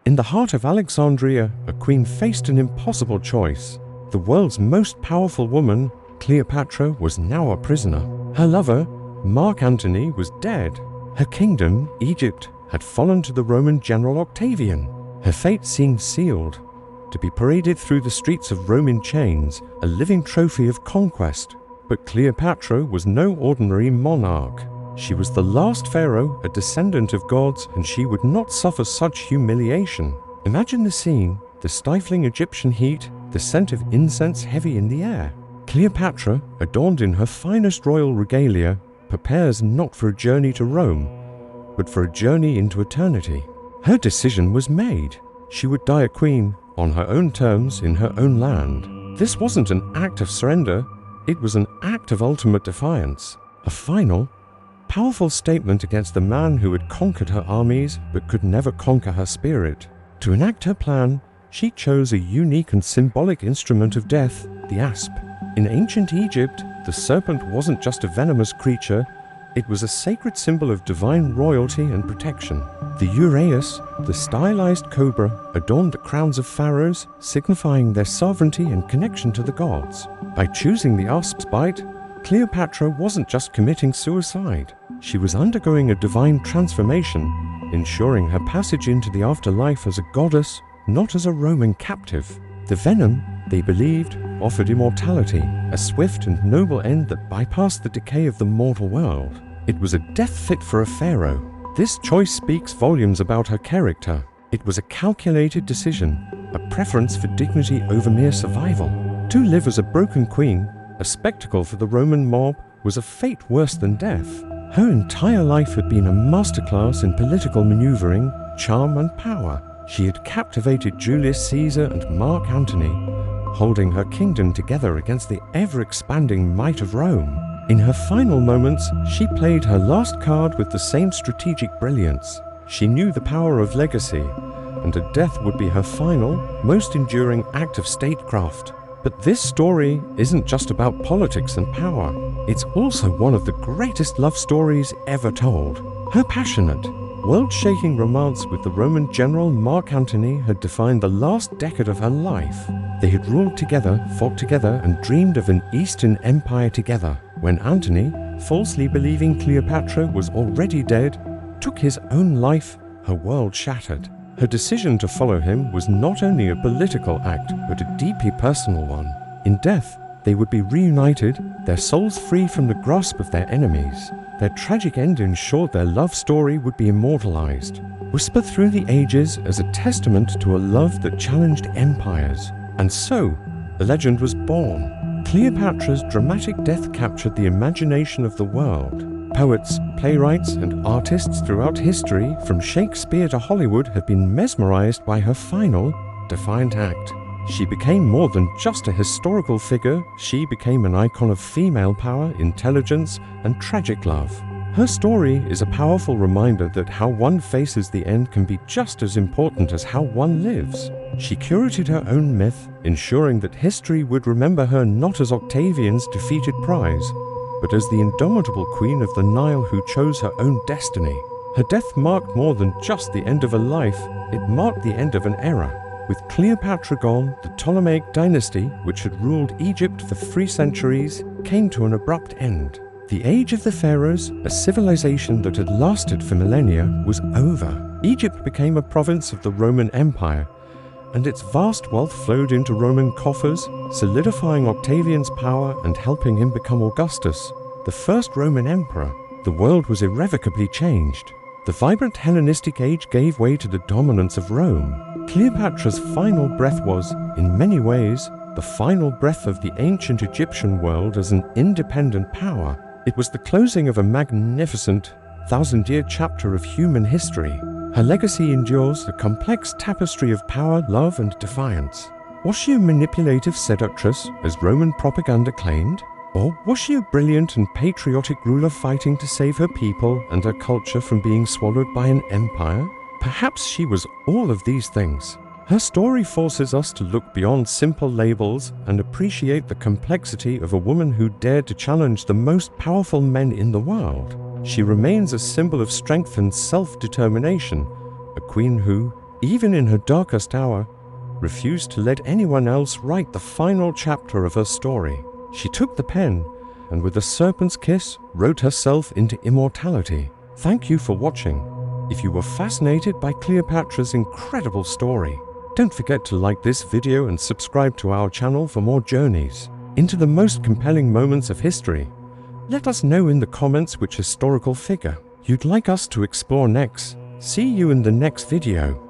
In the heart of Alexandria, a queen faced an impossible choice. The world's most powerful woman, Cleopatra, was now a prisoner. Her lover, Mark Antony, was dead. Her kingdom, Egypt, had fallen to the Roman general Octavian. Her fate seemed sealed, to be paraded through the streets of Rome in chains, a living trophy of conquest. But Cleopatra was no ordinary monarch. She was the last pharaoh, a descendant of gods, and she would not suffer such humiliation. Imagine the scene: the stifling Egyptian heat, the scent of incense heavy in the air. Cleopatra, adorned in her finest royal regalia, prepares not for a journey to Rome, but for a journey into eternity. Her decision was made. She would die a queen, on her own terms, in her own land. This wasn't an act of surrender, it was an act of ultimate defiance. A final, powerful statement against the man who had conquered her armies but could never conquer her spirit. To enact her plan, she chose a unique and symbolic instrument of death, the asp. In ancient Egypt, the serpent wasn't just a venomous creature, it was a sacred symbol of divine royalty and protection. The uraeus, the stylized cobra, adorned the crowns of pharaohs, signifying their sovereignty and connection to the gods. By choosing the asp's bite, Cleopatra wasn't just committing suicide. She was undergoing a divine transformation, ensuring her passage into the afterlife as a goddess, not as a Roman captive. The venom, they believed, offered immortality, a swift and noble end that bypassed the decay of the mortal world. It was a death fit for a pharaoh. This choice speaks volumes about her character. It was a calculated decision, a preference for dignity over mere survival. To live as a broken queen, a spectacle for the Roman mob, was a fate worse than death. Her entire life had been a masterclass in political maneuvering, charm and power. She had captivated Julius Caesar and Mark Antony, holding her kingdom together against the ever-expanding might of Rome. In her final moments, she played her last card with the same strategic brilliance. She knew the power of legacy, and her death would be her final, most enduring act of statecraft. But this story isn't just about politics and power. It's also one of the greatest love stories ever told. Her passionate, world-shaking romance with the Roman general Mark Antony had defined the last decade of her life. They had ruled together, fought together, and dreamed of an Eastern empire together. When Antony, falsely believing Cleopatra was already dead, took his own life, her world shattered. Her decision to follow him was not only a political act, but a deeply personal one. In death, they would be reunited, their souls free from the grasp of their enemies. Their tragic end ensured their love story would be immortalized, whispered through the ages as a testament to a love that challenged empires. And so, the legend was born. Cleopatra's dramatic death captured the imagination of the world. Poets, playwrights, and artists throughout history, from Shakespeare to Hollywood, have been mesmerized by her final, defiant act. She became more than just a historical figure, she became an icon of female power, intelligence, and tragic love. Her story is a powerful reminder that how one faces the end can be just as important as how one lives. She curated her own myth, ensuring that history would remember her not as Octavian's defeated prize, but as the indomitable queen of the Nile who chose her own destiny. Her death marked more than just the end of a life, it marked the end of an era. With Cleopatra gone, the Ptolemaic dynasty, which had ruled Egypt for 3 centuries, came to an abrupt end. The age of the pharaohs, a civilization that had lasted for millennia, was over. Egypt became a province of the Roman Empire, and its vast wealth flowed into Roman coffers, solidifying Octavian's power and helping him become Augustus, the first Roman emperor. The world was irrevocably changed. The vibrant Hellenistic age gave way to the dominance of Rome. Cleopatra's final breath was, in many ways, the final breath of the ancient Egyptian world as an independent power. It was the closing of a magnificent, 1,000-year chapter of human history. Her legacy endures, a complex tapestry of power, love, and defiance. Was she a manipulative seductress, as Roman propaganda claimed? Or was she a brilliant and patriotic ruler fighting to save her people and her culture from being swallowed by an empire? Perhaps she was all of these things. Her story forces us to look beyond simple labels and appreciate the complexity of a woman who dared to challenge the most powerful men in the world. She remains a symbol of strength and self-determination, a queen who, even in her darkest hour, refused to let anyone else write the final chapter of her story. She took the pen and with a serpent's kiss wrote herself into immortality. Thank you for watching. If you were fascinated by Cleopatra's incredible story, don't forget to like this video and subscribe to our channel for more journeys into the most compelling moments of history. Let us know in the comments which historical figure you'd like us to explore next. See you in the next video.